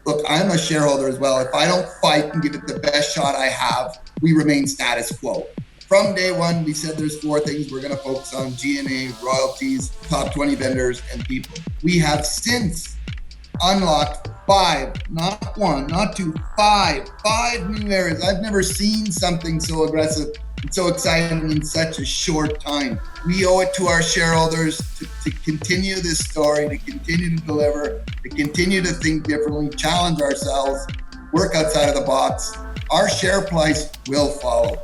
look, I'm a shareholder as well. If I don't fight and give it the best shot I have, we remain status quo. From day one, we said there's 4 things we're going to focus on: G&A, royalties, top 20 vendors, and people. We have since unlocked 5, not 1, not 2, 5 new areas. I've never seen something so aggressive and so exciting in such a short time. We owe it to our shareholders to continue this story, to continue to deliver, to continue to think differently, challenge ourselves, work outside of the box. Our share price will follow.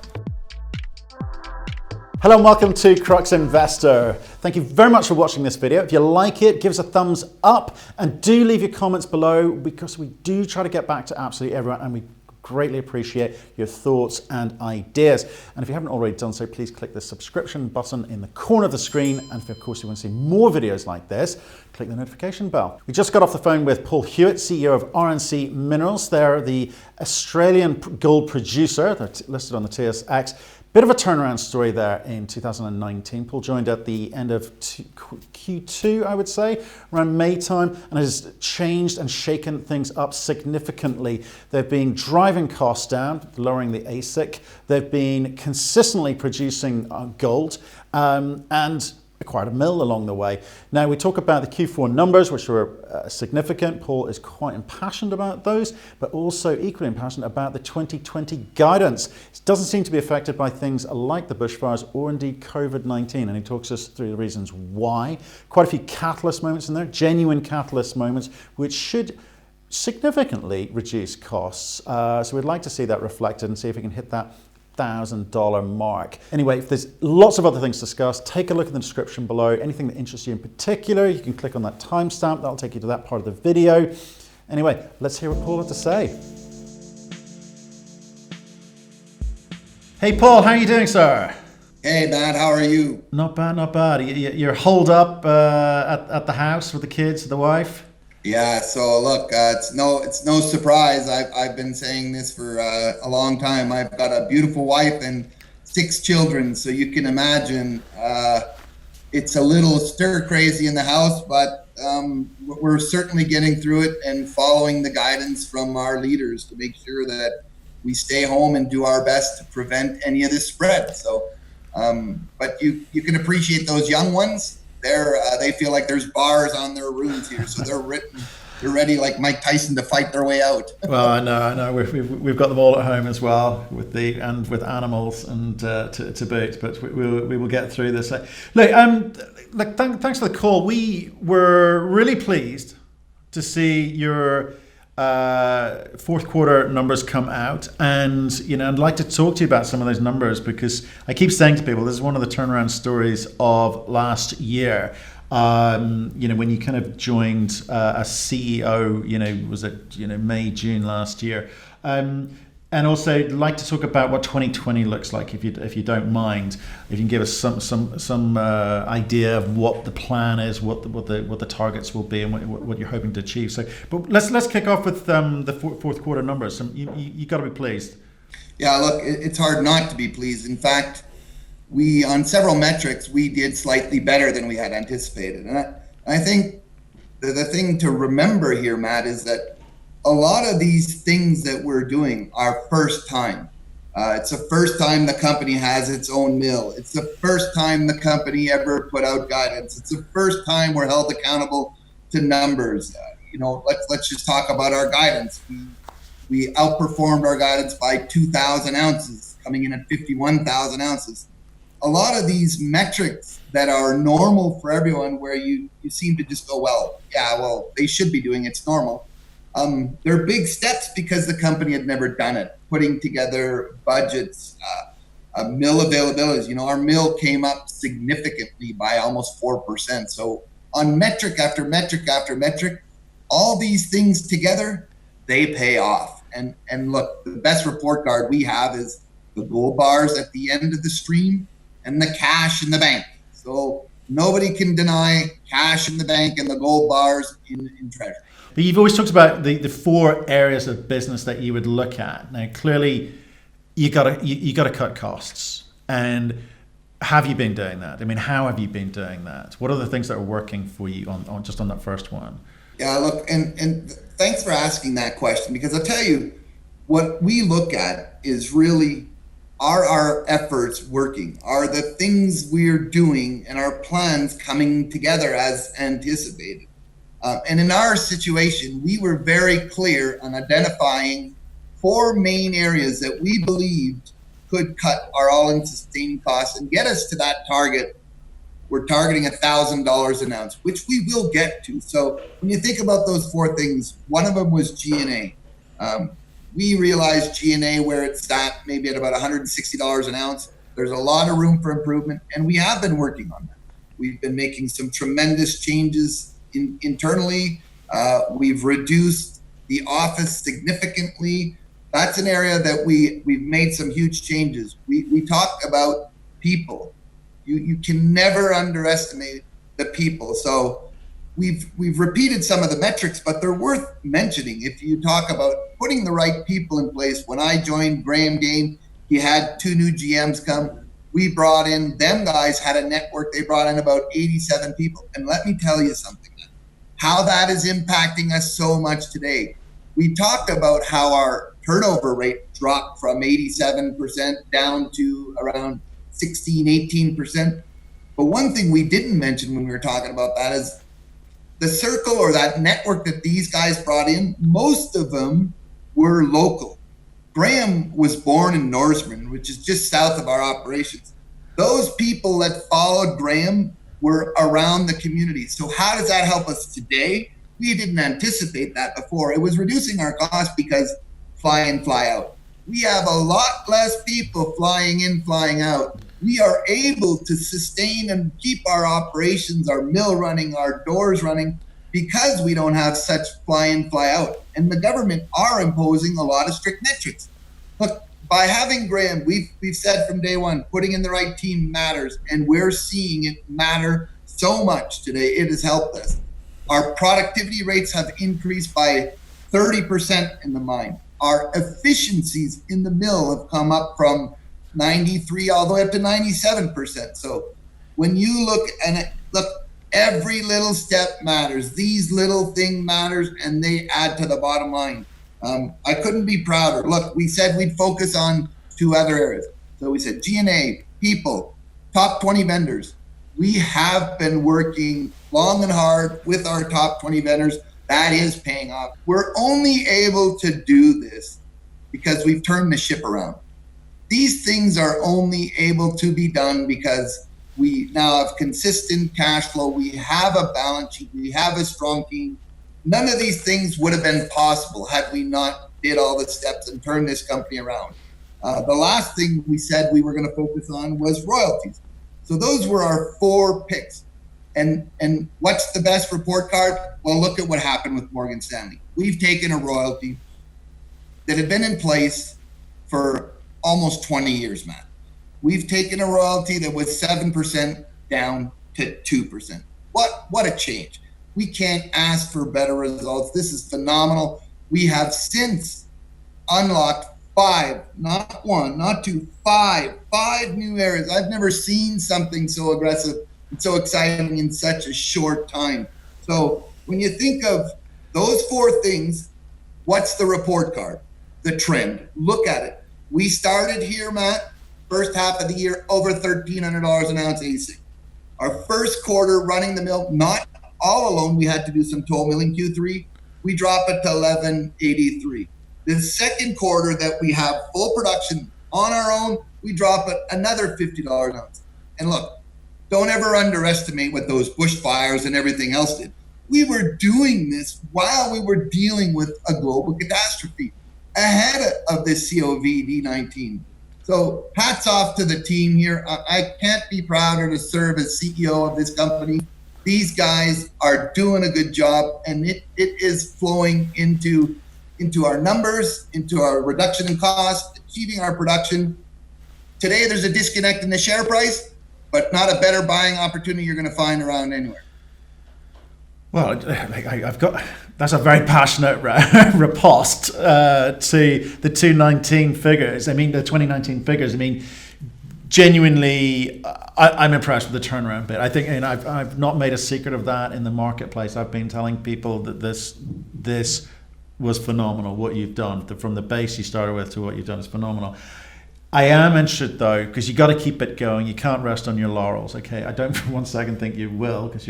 Hello and welcome to Crux Investor. Thank you very much for watching this video. If you like it, give us a thumbs up and do leave your comments below, because we do try to get back to absolutely everyone and we greatly appreciate your thoughts and ideas. And if you haven't already done so, please click the subscription button in the corner of the screen. And if of course you want to see more videos like this, click the notification bell. We just got off the phone with Paul Huet, CEO of RNC Minerals. They're the Australian gold producer. They're listed on the TSX. Bit of a turnaround story there in 2019. Paul joined at the end of Q2, I would say, around May time, and has changed and shaken things up significantly. They've been driving costs down, lowering the AISC. They've been consistently producing gold and acquired a mill along the way. Now we talk about the Q4 numbers, which were significant. Paul is quite impassioned about those, but also equally impassioned about the 2020 guidance. It doesn't seem to be affected by things like the bushfires or indeed COVID-19, and he talks us through the reasons why. Quite a few catalyst moments in there, genuine catalyst moments, which should significantly reduce costs. So we'd like to see that reflected and see if we can hit that $1,000 mark. Anyway, if there's lots of other things to discuss, take a look in the description below. Anything that interests you in particular, you can click on that timestamp. That'll take you to that part of the video. Anyway, let's hear what Paul had to say. Hey Paul, how are you doing, sir? Hey Matt, how are you? Not bad, not bad. You're holed up at the house with the kids, the wife? Yeah, so look, it's no surprise. I've been saying this for a long time. I've got a beautiful wife and 6 children, so you can imagine it's a little stir crazy in the house, but we're certainly getting through it and following the guidance from our leaders to make sure that we stay home and do our best to prevent any of this spread. So, but you can appreciate those young ones. They feel like there's bars on their rooms here, so they're ready like Mike Tyson to fight their way out. Well, I know. We've got them all at home as well with animals and to boot, but we will get through this. Look, thanks for the call. We were really pleased to see your fourth quarter numbers come out, and I'd like to talk to you about some of those numbers, because I keep saying to people this is one of the turnaround stories of last year. When you kind of joined as CEO, was it May, June last year, and also I'd like to talk about what 2020 looks like, if you don't mind. If you can give us some idea of what the plan is, what the targets will be, and what you're hoping to achieve. So, but let's kick off with the fourth quarter numbers. You got to be pleased. Yeah, look, it's hard not to be pleased. In fact, we on several metrics we did slightly better than we had anticipated, and I think the thing to remember here, Matt, is that a lot of these things that we're doing are first time. It's the first time the company has its own mill. It's the first time the company ever put out guidance. It's the first time we're held accountable to numbers. Let's just talk about our guidance. We outperformed our guidance by 2,000 ounces, coming in at 51,000 ounces. A lot of these metrics that are normal for everyone, where you seem to just go, well, they should be doing it's normal. They're big steps because the company had never done it. Putting together budgets, mill availabilities. Our mill came up significantly by almost 4%. So on metric after metric after metric, all these things together, they pay off. And look, the best report card we have is the gold bars at the end of the stream and the cash in the bank. So nobody can deny cash in the bank and the gold bars in treasury. But you've always talked about the 4 areas of business that you would look at. Now, clearly, you got to cut costs. And have you been doing that? I mean, how have you been doing that? What are the things that are working for you on that first one? Yeah, look, and thanks for asking that question, because I'll tell you, what we look at is really, are our efforts working? Are the things we're doing and our plans coming together as anticipated? And in our situation, we were very clear on identifying 4 main areas that we believed could cut our all-in sustaining costs and get us to that target. We're targeting $1,000 an ounce, which we will get to. So when you think about those 4 things, one of them was G&A. We realized G&A, where it's at, maybe at about $160 an ounce. There's a lot of room for improvement, and we have been working on that. We've been making some tremendous changes internally. We've reduced the office significantly. That's an area that we've made some huge changes. We talk about people. You can never underestimate the people. So we've repeated some of the metrics, but they're worth mentioning. If you talk about putting the right people in place, when I joined Graham Game, he had 2 new GMs come. We brought in, them guys had a network. They brought in about 87 people. And let me tell you something, how that is impacting us so much today. We talked about how our turnover rate dropped from 87% down to around 16, 18%. But one thing we didn't mention when we were talking about that is the circle, or that network that these guys brought in, most of them were local. Graham was born in Norseman, which is just south of our operations. Those people that followed Graham were around the community. So how does that help us today? We didn't anticipate that before. It was reducing our costs because fly in, fly out. We have a lot less people flying in, flying out. We are able to sustain and keep our operations, our mill running, our doors running, because we don't have such fly in, fly out. And the government are imposing a lot of strict metrics. Look, by having Graham, we've said from day one, putting in the right team matters, and we're seeing it matter so much today. It has helped us. Our productivity rates have increased by 30% in the mine. Our efficiencies in the mill have come up from 93 all the way up to 97%. So when you look every little step matters. These little thing matters, and they add to the bottom line. I couldn't be prouder. Look, we said we'd focus on 2 other areas. So we said G&A, people, top 20 vendors. We have been working long and hard with our top 20 vendors. That is paying off. We're only able to do this because we've turned the ship around. These things are only able to be done because we now have consistent cash flow. We have a balance sheet. We have a strong team. None of these things would have been possible had we not did all the steps and turned this company around. The last thing we said we were going to focus on was royalties. So those were our 4 picks. And what's the best report card? Well, look at what happened with Morgan Stanley. We've taken a royalty that had been in place for almost 20 years, Matt. We've taken a royalty that was 7% down to 2%. What a change. We can't ask for better results. This is phenomenal. We have since unlocked 5, not 1, not 2, 5 new areas. I've never seen something so aggressive and so exciting in such a short time. So when you think of those 4 things, what's the report card? The trend. Look at it. We started here, Matt, first half of the year, over $1,300 an ounce ASIC. Our first quarter running the mill, not all alone, we had to do some toll milling Q3. We drop it to $1,183. The second quarter that we have full production on our own, we drop it another $50 an ounce. And look, don't ever underestimate what those bushfires and everything else did. We were doing this while we were dealing with a global catastrophe ahead of this COVID-19. So hats off to the team here. I can't be prouder to serve as CEO of this company. These guys are doing a good job, and it is flowing into our numbers, into our reduction in cost, achieving our production. Today, there's a disconnect in the share price, but not a better buying opportunity you're going to find around anywhere. Well, that's a very passionate riposte to the 2019 figures. I mean, the 2019 figures. I mean, genuinely, I'm impressed with the turnaround bit. I think, and I've not made a secret of that in the marketplace. I've been telling people that this was phenomenal. What you've done from the base you started with to what you've done is phenomenal. I am interested though, because you got to keep it going. You can't rest on your laurels. Okay, I don't for one second think you will, because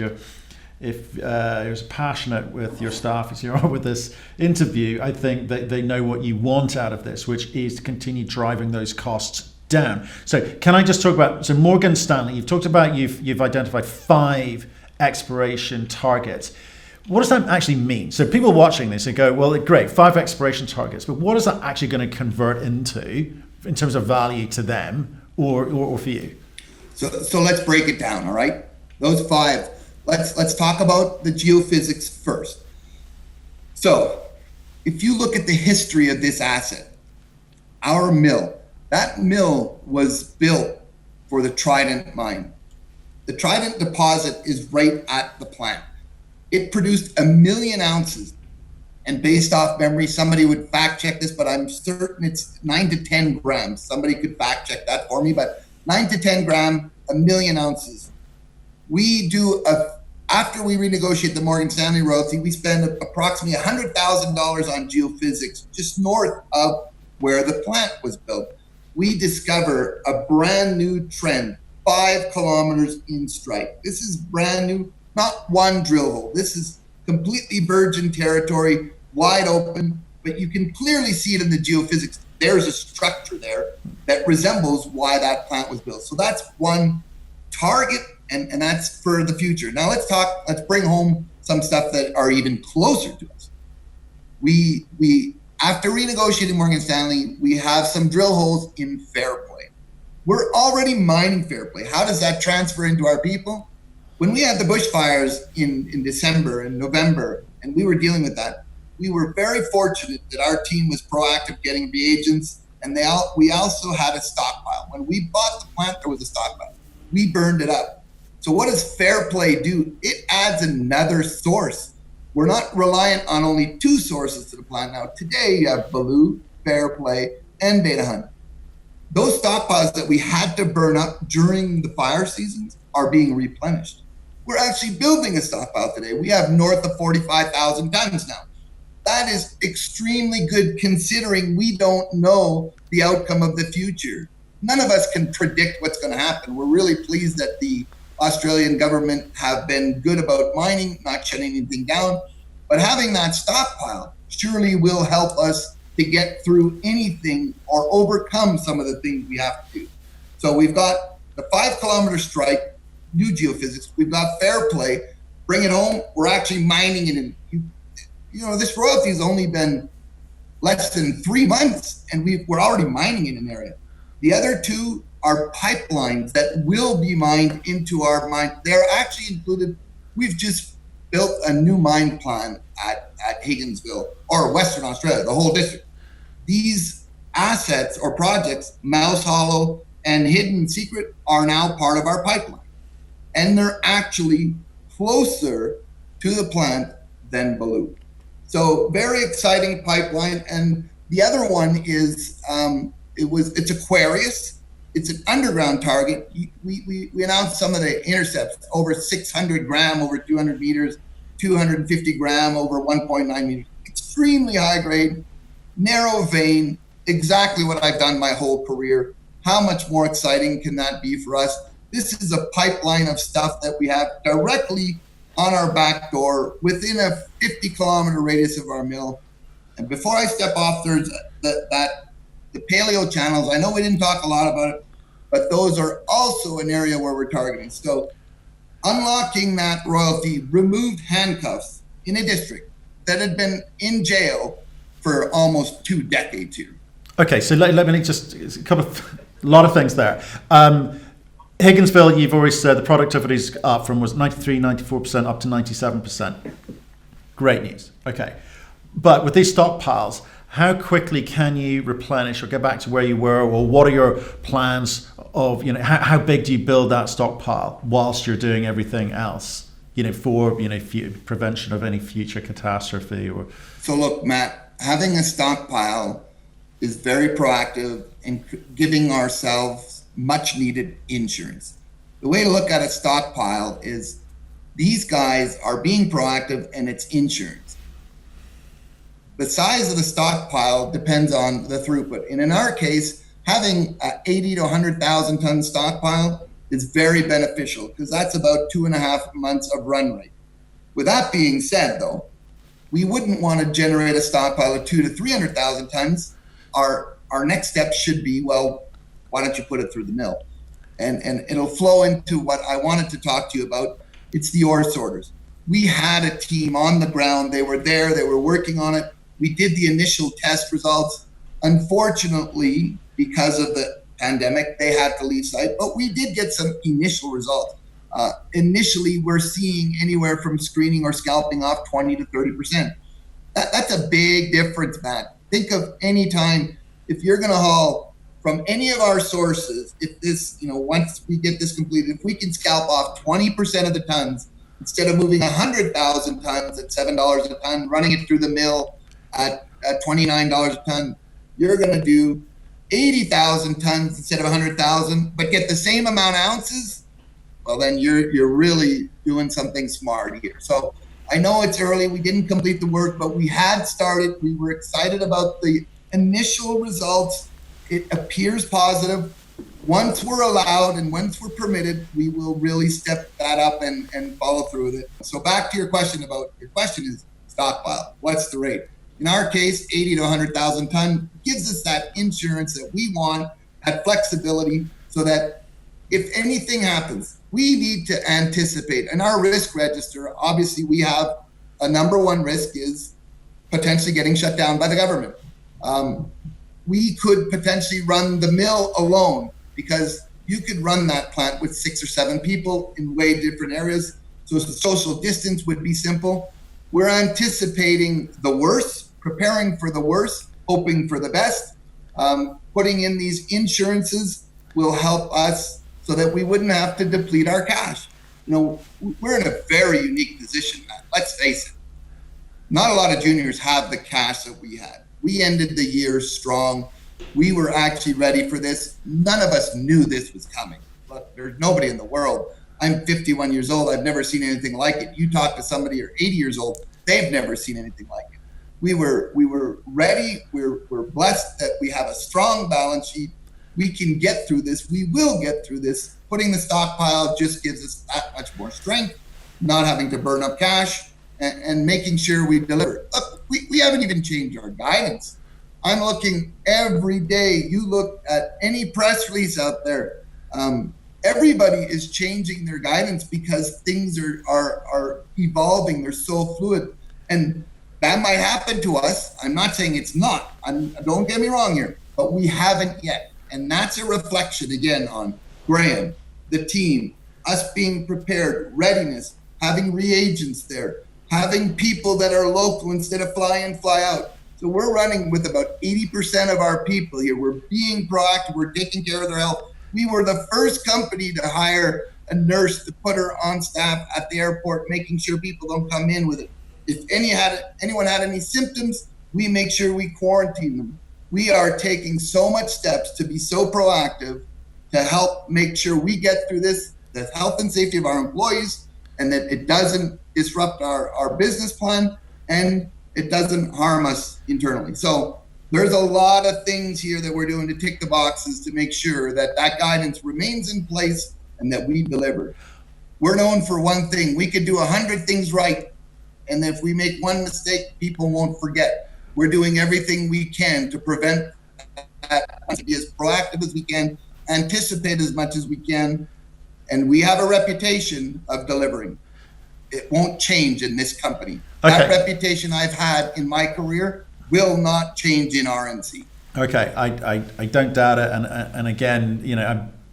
if you're as passionate with your staff as you are with this interview, I think that they know what you want out of this, which is to continue driving those costs down. So can I just talk about, so Morgan Stanley, you've talked about, you've identified 5 exploration targets. What does that actually mean? So people watching this and go, well, great, 5 exploration targets, but what is that actually going to convert into in terms of value to them or for you? So let's break it down, all right? Those 5, let's talk about the geophysics first. So if you look at the history of this asset, our mill, that mill was built for the Trident mine. The Trident deposit is right at the plant. It produced 1 million ounces. And based off memory, somebody would fact check this, but I'm certain it's 9 to 10 grams. Somebody could fact check that for me, but 9 to 10 gram, 1 million ounces. We do, after we renegotiate the Morgan Stanley royalty, we spend approximately $100,000 on geophysics just north of where the plant was built. We discover a brand new trend, 5 kilometers in strike. This is brand new, not one drill hole. This is completely virgin territory, wide open, but you can clearly see it in the geophysics. There's a structure there that resembles why that plant was built. So that's one target, and that's for the future. Now let's bring home some stuff that are even closer to us. We after renegotiating Morgan Stanley, we have some drill holes in Fairplay. We're already mining Fairplay. How does that transfer into our people? When we had the bushfires in December and November, and we were dealing with that, we were very fortunate that our team was proactive getting reagents, and we also had a stockpile. When we bought the plant, there was a stockpile. We burned it up. So what does Fairplay do? It adds another source. We're not reliant on only 2 sources to the plant now. Today, you have Baloo, Fairplay, and Beta Hunt. Those stockpiles that we had to burn up during the fire seasons are being replenished. We're actually building a stockpile today. We have north of 45,000 tons now. That is extremely good considering we don't know the outcome of the future. None of us can predict what's going to happen. We're really pleased that the Australian government have been good about mining, not shutting anything down, but having that stockpile surely will help us to get through anything or overcome some of the things we have to do. So we've got the 5 kilometer strike, new geophysics. We've got Fairplay, bring it home. We're actually mining it in, this royalty has only been less than 3 months and we're already mining in an area. The other 2 are pipelines that will be mined into our mine. They're actually included. We've just built a new mine plan at Higginsville, or Western Australia, the whole district. These assets or projects, Mouse Hollow and Hidden Secret, are now part of our pipeline. And they're actually closer to the plant than Baloo. So very exciting pipeline. And the other one is, it's Aquarius. It's an underground target. We announced some of the intercepts, over 600 gram, over 200 meters, 250 gram, over 1.9 meters. Extremely high grade, narrow vein, exactly what I've done my whole career. How much more exciting can that be for us? This is a pipeline of stuff that we have directly on our back door within a 50 kilometer radius of our mill. And before I step off, there's the paleo channels. I know we didn't talk a lot about it, but those are also an area where we're targeting. So unlocking that royalty removed handcuffs in a district that had been in jail for almost 2 decades here. Okay, so let me just a lot of things there. Higginsville, you've already said the productivity's up from was 93, 94% up to 97%. Great news. Okay. But with these stockpiles, how quickly can you replenish or get back to where you were, or what are your plans of, how big do you build that stockpile whilst you're doing everything else, for, prevention of any future catastrophe? Or So look, Matt, having a stockpile is very proactive in giving ourselves much needed insurance. The way to look at a stockpile is these guys are being proactive and it's insurance. The size of the stockpile depends on the throughput. And in our case, having a 80 to 100,000 ton stockpile is very beneficial because that's about 2.5 months of run rate. With that being said, though, we wouldn't want to generate a stockpile of 200 to 300,000 tons. Our next step should be, well, why don't you put it through the mill? And it'll flow into what I wanted to talk to you about. It's the ore sorters. We had a team on the ground. They were there. They were working on it. We did the initial test results. Unfortunately, because of the pandemic, they had to leave site, but we did get some initial results. Initially, we're seeing anywhere from screening or scalping off 20 to 30%. That's a big difference, Matt. Think of any time, if you're going to haul from any of our sources, if this, once we get this completed, if we can scalp off 20% of the tons, instead of moving 100,000 tons at $7 a ton, running it through the mill at $29 a ton, you're going to do 80,000 tons instead of 100,000, but get the same amount of ounces. Well, then you're really doing something smart here. So I know it's early. We didn't complete the work, but we had started. We were excited about the initial results. It appears positive. Once we're allowed and once we're permitted, we will really step that up and follow through with it. So back to your question is stockpile. What's the rate? In our case, 80 to 100,000 ton gives us that insurance that we want, that flexibility, so that if anything happens, we need to anticipate. And our risk register, obviously, we have a number one risk is potentially getting shut down by the government. We could potentially run the mill alone because you could run that plant with 6 or 7 people in way different areas. So the social distance would be simple. We're anticipating the worst, preparing for the worst, hoping for the best. Putting in these insurances will help us so that we wouldn't have to deplete our cash. We're in a very unique position, Matt. Let's face it. Not a lot of juniors have the cash that we had. We ended the year strong. We were actually ready for this. None of us knew this was coming. But there's nobody in the world. I'm 51 years old. I've never seen anything like it. You talk to somebody who's 80 years old, they've never seen anything like it. We were ready. We're blessed that we have a strong balance sheet. We can get through this. We will get through this. Putting the stockpile just gives us that much more strength, not having to burn up cash and making sure we deliver. Look, we haven't even changed our guidance. I'm looking every day. You look at any press release out there. Everybody is changing their guidance because things are evolving. They're so fluid. And that might happen to us. I'm not saying it's not. Don't get me wrong here, but we haven't yet. And that's a reflection, again, on Graham, the team, us being prepared, readiness, having reagents there, having people that are local instead of fly in, fly out. So we're running with about 80% of our people here. We're being proactive. We're taking care of their health. We were the first company to hire a nurse to put her on staff at the airport, making sure people don't come in with it. If anyone had any symptoms, we make sure we quarantine them. We are taking so much steps to be so proactive to help make sure we get through this, the health and safety of our employees, and that it doesn't disrupt our business plan and it doesn't harm us internally. So there's a lot of things here that we're doing to tick the boxes to make sure that guidance remains in place and that we deliver. We're known for one thing. We could do 100 things right. And if we make one mistake, people won't forget. We're doing everything we can to prevent that, to be as proactive as we can, anticipate as much as we can. And we have a reputation of delivering. It won't change in this company. Okay. That reputation I've had in my career will not change in RNC. Okay, I don't doubt it. And again,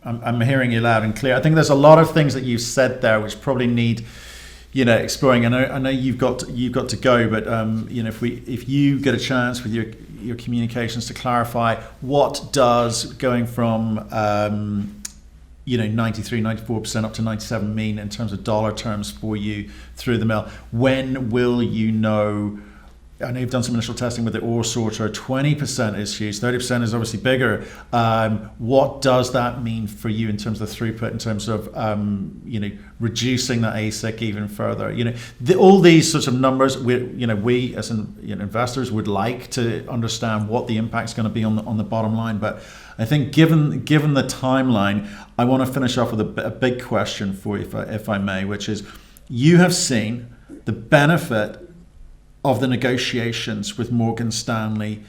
I'm hearing you loud and clear. I think there's a lot of things that you've said there which probably need exploring. I know you've got to go, but if you get a chance with your communications to clarify what does going from 93, 94% up to 97 mean in terms of dollar terms for you through the mill. When will you know I know you've done some initial testing with the ore sorter. 20% is huge. 30% is obviously bigger. What does that mean for you in terms of the throughput, in terms of reducing that ASIC even further? All these sorts of numbers. We as investors would like to understand what the impact is going to be on the bottom line. But I think given the timeline, I want to finish off with a big question for you, if I may, which is, you have seen the benefit of the negotiations with Morgan Stanley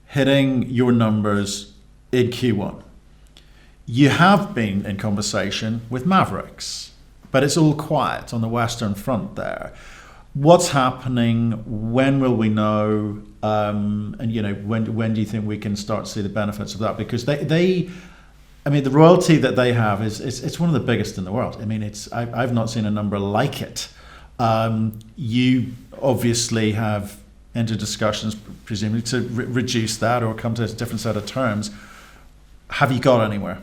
hitting your numbers in Q1. You have been in conversation with Maverix, but it's all quiet on the Western Front there. What's happening? When will we know? And when do you think we can start to see the benefits of that? Because the royalty that they have it's one of the biggest in the world. I've not seen a number like it. You obviously have entered discussions, presumably, to reduce that or come to a different set of terms. Have you got anywhere?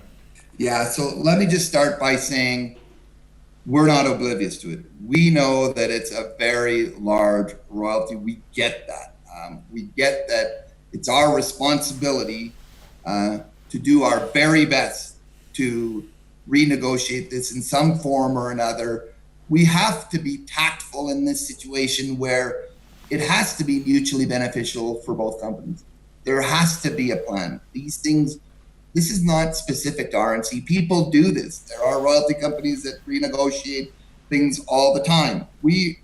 Yeah, so let me just start by saying we're not oblivious to it. We know that it's a very large royalty. We get that. We get that it's our responsibility to do our very best to renegotiate this in some form or another. We have to be tactful in this situation where it has to be mutually beneficial for both companies. There has to be a plan. This is not specific to RNC. People do this. There are royalty companies that renegotiate things all the time. We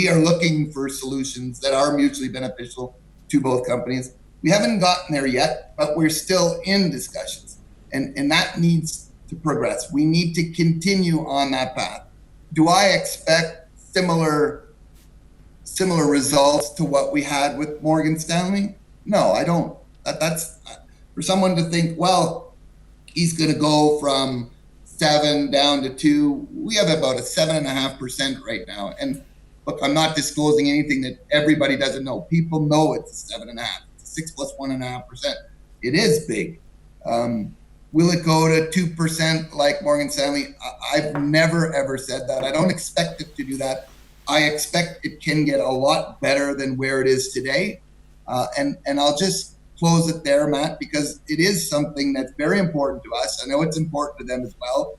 are looking for solutions that are mutually beneficial to both companies. We haven't gotten there yet, but we're still in discussions. And that needs to progress. We need to continue on that path. Do I expect similar results to what we had with Morgan Stanley? No, I don't. That's for someone to think, well, he's going to go from 7 down to 2. We have about a 7.5% right now. And look, I'm not disclosing anything that everybody doesn't know. People know it's 7.5. It's 6 plus 1.5%. It is big. Will it go to 2% like Morgan Stanley? I've never, ever said that. I don't expect it to do that. I expect it can get a lot better than where it is today. And I'll just close it there, Matt, because it is something that's very important to us. I know it's important to them as well.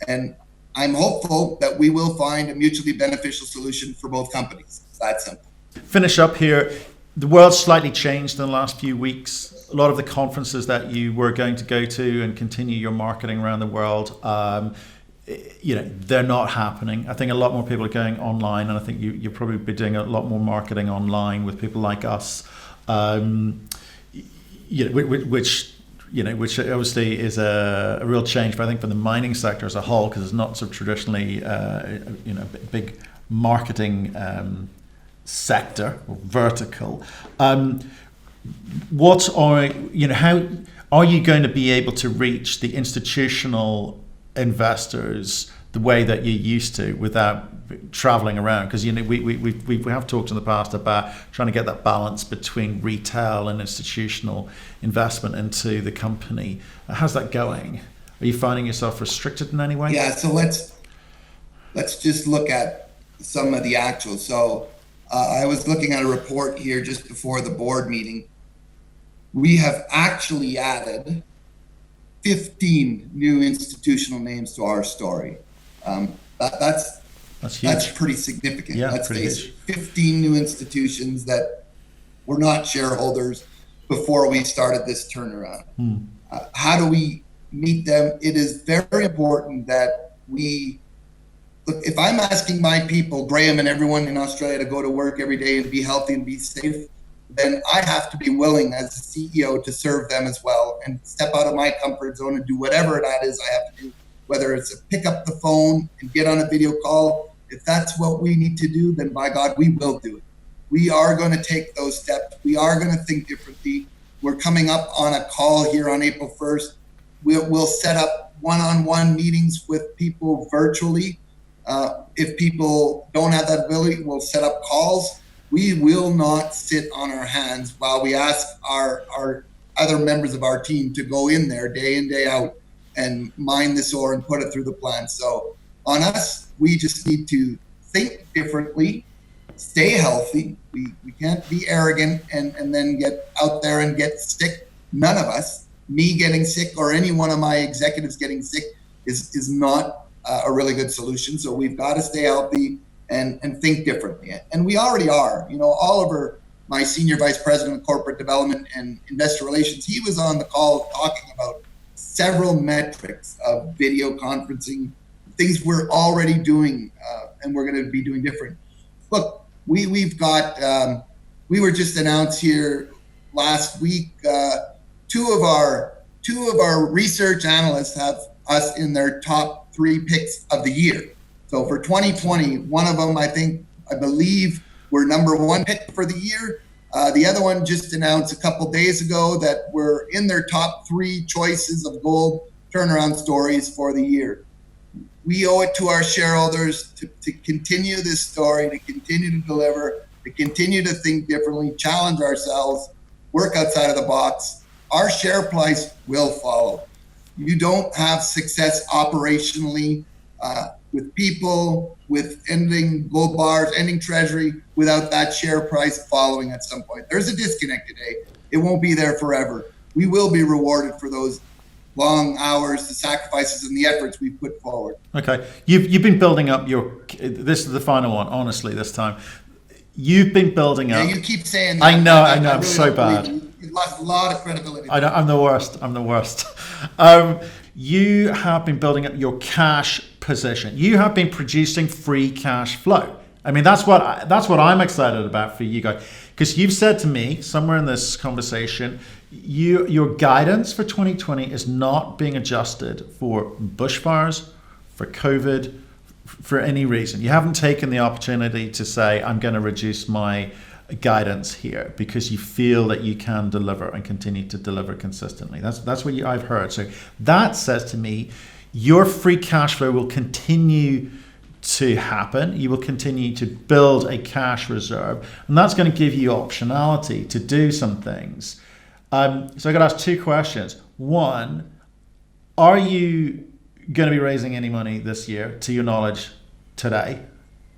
And I'm hopeful that we will find a mutually beneficial solution for both companies. That's simple. Finish up here. The world's slightly changed in the last few weeks. A lot of the conferences that you were going to go to and continue your marketing around the world, they're not happening. I think a lot more people are going online, and I think you'll probably be doing a lot more marketing online with people like us, which obviously is a real change. But I think for the mining sector as a whole, because it's not so traditionally, big marketing sector or vertical. How are you going to be able to reach the institutional investors the way that you used to without traveling around? Because we have talked in the past about trying to get that balance between retail and institutional investment into the company. How's that going? Are you finding yourself restricted in any way? Yeah, so let's just look at some of the actuals. So I was looking at a report here just before the board meeting. We have actually added 15 new institutional names to our story. That's huge. That's pretty significant. Yeah, let's pretty face huge. it. 15 new institutions that were not shareholders before we started this turnaround. How do we meet them? It is very important that we look. If I'm asking my people, Graham and everyone in Australia, to go to work every day and be healthy and be safe, then I have to be willing as a CEO to serve them as well and step out of my comfort zone and do whatever that is I have to do, whether it's to pick up the phone and get on a video call. If that's what we need to do, then by God, we will do it. We are going to take those steps. We are going to think differently. We're coming up on a call here on April 1st. We'll set up one-on-one meetings with people virtually. If people don't have that ability, we'll set up calls. We will not sit on our hands while we ask our other members of our team to go in there day in, day out and mine this ore and put it through the plant. So on us, we just need to think differently, stay healthy. We can't be arrogant and then get out there and get sick. None of us, me getting sick or any one of my executives getting sick is not a really good solution. So we've got to stay healthy and think differently. And we already are. You know, Oliver, my senior vice president of corporate development and investor relations, he was on the call talking about several metrics of video conferencing, things we're already doing and we're going to be doing different. Look, we've got, we were just announced here last week, two of our research analysts have us in their top 3 picks of the year. So for 2020, one of them, I believe we're number 1 pick for the year. The other one just announced a couple days ago that we're in their top 3 choices of gold turnaround stories for the year. We owe it to our shareholders to continue this story, to continue to deliver, to continue to think differently, challenge ourselves, work outside of the box. Our share price will follow. You don't have success operationally with people, with ending gold bars, ending treasury, without that share price following at some point. There's a disconnect today. It won't be there forever. We will be rewarded for those long hours, the sacrifices and the efforts we put forward. Okay. You've been building up this is the final one, honestly, this time. You've been building up. Yeah, you keep saying that. I know, I'm really so bad. You've lost a lot of credibility. I know, I'm the worst. You have been building up your cash position. You have been producing free cash flow. I mean, that's what I'm excited about for you guys. Because you've said to me somewhere in this conversation, your guidance for 2020 is not being adjusted for bushfires, for COVID, for any reason. You haven't taken the opportunity to say, I'm going to reduce my guidance here because you feel that you can deliver and continue to deliver consistently. That's what I've heard. So that says to me, your free cash flow will continue to happen. You will continue to build a cash reserve, and that's going to give you optionality to do some things. So I got to ask 2 questions. One, are you going to be raising any money this year, to your knowledge, today?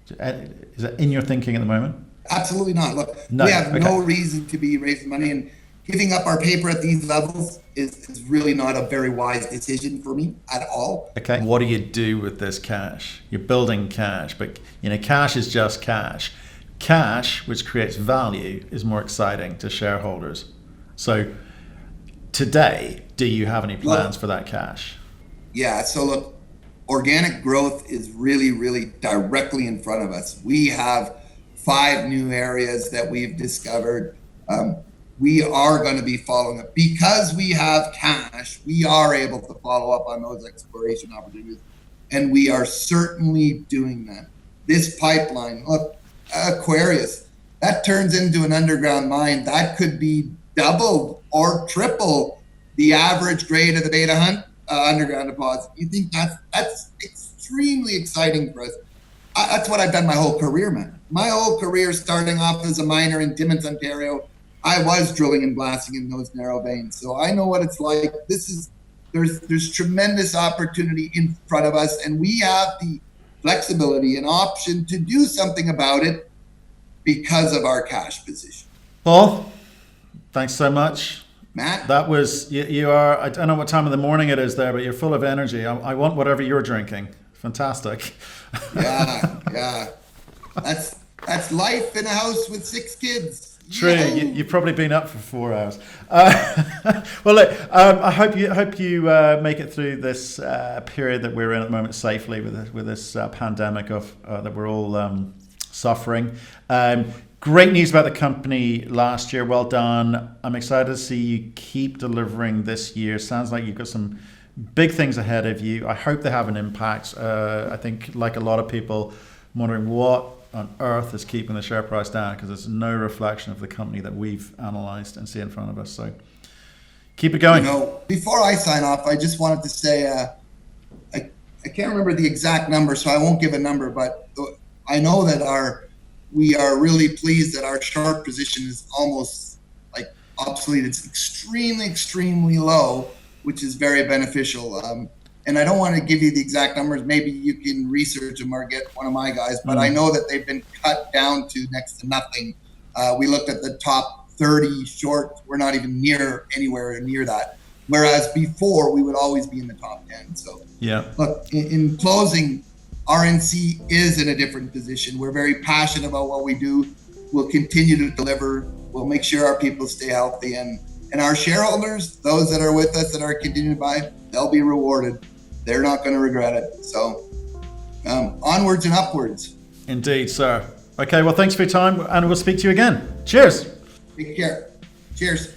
Is it in your thinking at the moment? Absolutely not. Look, no. We have Okay. no reason to be raising money, and giving up our paper at these levels is really not a very wise decision for me at all. Okay. What do you do with this cash? You're building cash, but cash is just cash. Cash, which creates value, is more exciting to shareholders. So today, do you have any plans for that cash? Yeah, so look, organic growth is really, really directly in front of us. We have 5 new areas that we've discovered. We are going to be following up. Because we have cash, we are able to follow up on those exploration opportunities. And we are certainly doing that. This pipeline, look, Aquarius, that turns into an underground mine. That could be double or triple the average grade of the Beta Hunt underground deposit. You think that's extremely exciting for us. That's what I've done my whole career, man. My whole career, starting off as a miner in Timmins, Ontario, I was drilling and blasting in those narrow veins. So I know what it's like. There's tremendous opportunity in front of us, and we have the flexibility and option to do something about it because of our cash position. Paul, thanks so much. Matt? That was, you are, I don't know what time of the morning it is there, but you're full of energy. I want whatever you're drinking. Fantastic. Yeah. That's life in a house with 6 kids. True. You've probably been up for 4 hours. Well, look, I hope you make it through this period that we're in at the moment safely with this pandemic that we're all suffering. Great news about the company last year. Well done. I'm excited to see you keep delivering this year. Sounds like you've got some big things ahead of you. I hope they have an impact. I think, like a lot of people, I'm wondering what on earth is keeping the share price down, because it's no reflection of the company that we've analyzed and see in front of us. So keep it going. Before I sign off, I just wanted to say, I can't remember the exact number, so I won't give a number, but I know that we are really pleased that our short position is almost like obsolete. It's extremely, extremely low, which is very beneficial. And I don't want to give you the exact numbers. Maybe you can research them or get one of my guys, but I know that they've been cut down to next to nothing. We looked at the top 30 short. We're not even anywhere near that. Whereas before, we would always be in the top 10. So, yeah. Look, in closing, RNC is in a different position. We're very passionate about what we do. We'll continue to deliver. We'll make sure our people stay healthy. And our shareholders, those that are with us that are continuing to buy, they'll be rewarded. They're not going to regret it. So onwards and upwards. Indeed, sir. Okay, well, thanks for your time, and we'll speak to you again. Cheers. Take care. Cheers.